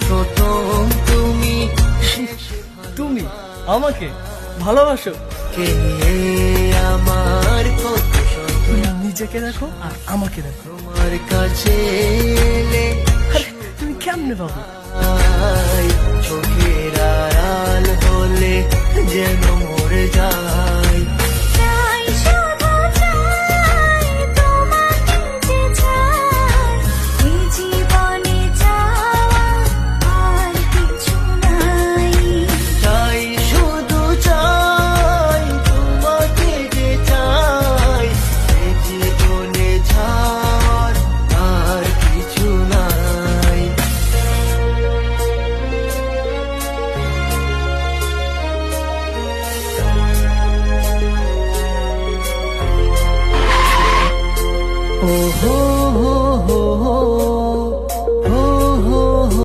প্রথম তুমি তুমি আমাকে ভালোবাসো? কে আমার কত তুমি নিজেকে দেখো আর আমাকে দেখো। তোমার কাছে এলে আরে, তুমি কেমনে পাবো? চোখের আড়াল হলে যেন মরে যায়। চাই শুধু চাই তোমাকে যে চাই, এই জীবনে চাওয়া আর কিছু নাই। চাই শুধু চাই তোমাকে যে চাই, এ জীবনে ছাড় আর কিছু নাই। ওহো